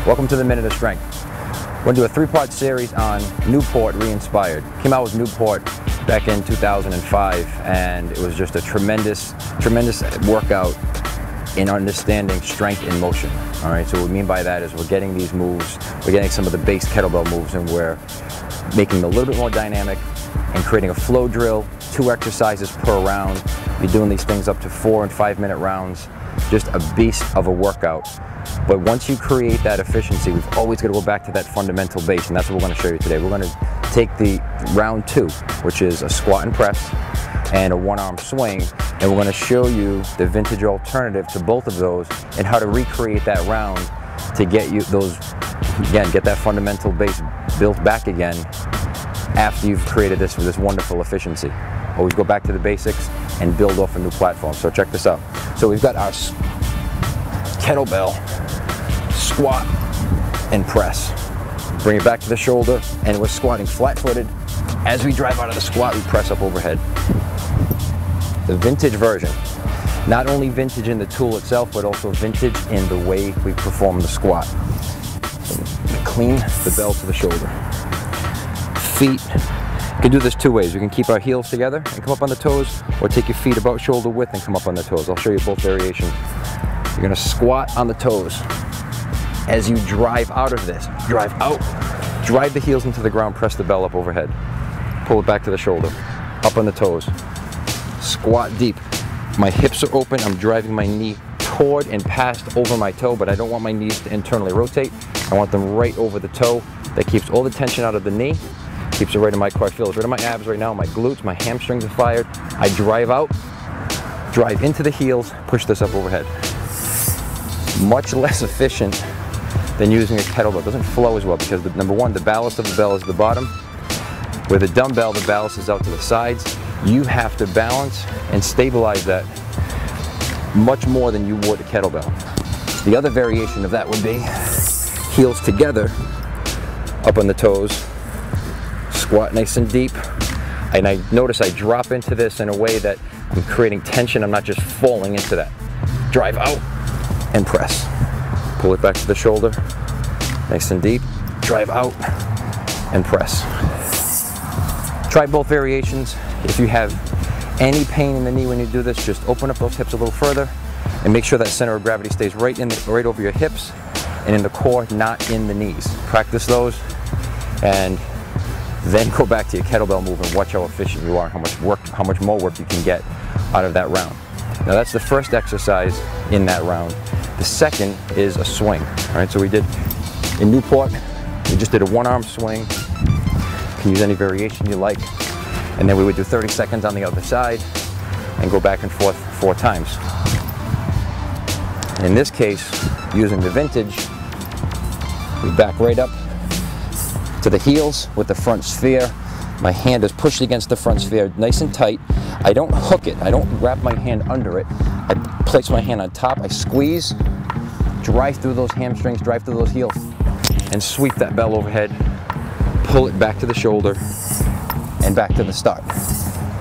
Welcome to the Minute of Strength. We're going to do a three-part series on Newport Reinspired. Came out with Newport back in 2005, and it was just a tremendous workout in understanding strength in motion. All right, so what we mean by that is we're getting these moves, we're getting some of the base kettlebell moves, and we're making them a little bit more dynamic and creating a flow drill, 2 exercises per round. You're doing these things up to 4 and 5 minute rounds. Just a beast of a workout. But once you create that efficiency, we've always got to go back to that fundamental base, and that's what we're going to show you today. We're going to take the round 2, which is a squat and press and a one-arm swing, and we're going to show you the vintage alternative to both of those and how to recreate that round to get you those, again, get that fundamental base built back again after you've created this wonderful efficiency. Always go back to the basics and build off a new platform. So check this out. So we've got our kettlebell, squat, and press. Bring it back to the shoulder, and we're squatting flat-footed. As we drive out of the squat, we press up overhead. The vintage version. Not only vintage in the tool itself, but also vintage in the way we perform the squat. Clean the bell to the shoulder. Feet. You can do this 2 ways. We can keep our heels together and come up on the toes, or take your feet about shoulder width and come up on the toes. I'll show you both variations. You're going to squat on the toes. As you drive out of this, drive out, drive the heels into the ground, press the bell up overhead. Pull it back to the shoulder, up on the toes. Squat deep. My hips are open, I'm driving my knee toward and past over my toe, but I don't want my knees to internally rotate. I want them right over the toe. That keeps all the tension out of the knee, keeps it right in my core. I feel it right in my abs right now, my glutes, my hamstrings are fired. I drive out, drive into the heels, push this up overhead. Much less efficient than using a kettlebell. It doesn't flow as well because, number one, the ballast of the bell is the bottom. With a dumbbell, the ballast is out to the sides. You have to balance and stabilize that much more than you would a kettlebell. The other variation of that would be heels together, up on the toes, squat nice and deep. And I notice I drop into this in a way that I'm creating tension. I'm not just falling into that. Drive out and press. Pull it back to the shoulder, nice and deep. Drive out and press. Try both variations. If you have any pain in the knee when you do this, just open up those hips a little further and make sure that center of gravity stays right over your hips and in the core, not in the knees. Practice those and then go back to your kettlebell move and watch how efficient you are, how much more work you can get out of that round. Now that's the first exercise in that round. The second is a swing. All right, so we did in Newport, we just did a one-arm swing. You can use any variation you like. And then we would do 30 seconds on the other side and go back and forth 4 times. In this case, using the vintage, we back right up to the heels with the front sphere. My hand is pushed against the front sphere nice and tight. I don't hook it. I don't wrap my hand under it. I place my hand on top. I squeeze, drive through those hamstrings, drive through those heels, and sweep that bell overhead. Pull it back to the shoulder and back to the start.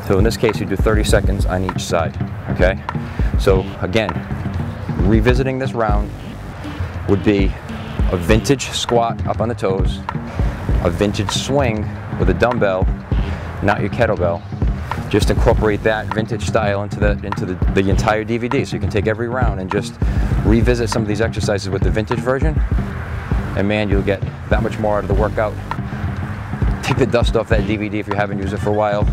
So in this case, you do 30 seconds on each side, okay? So again, revisiting this round would be a vintage squat up on the toes, a vintage swing with a dumbbell, not your kettlebell. Just incorporate that vintage style into the entire DVD. So you can take every round and just revisit some of these exercises with the vintage version, and man, you'll get that much more out of the workout. Take the dust off that DVD if you haven't used it for a while.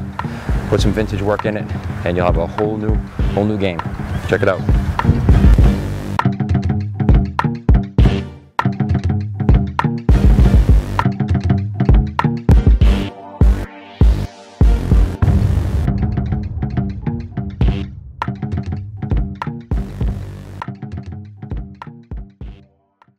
Put some vintage work in it, and you'll have a whole new game. Check it out.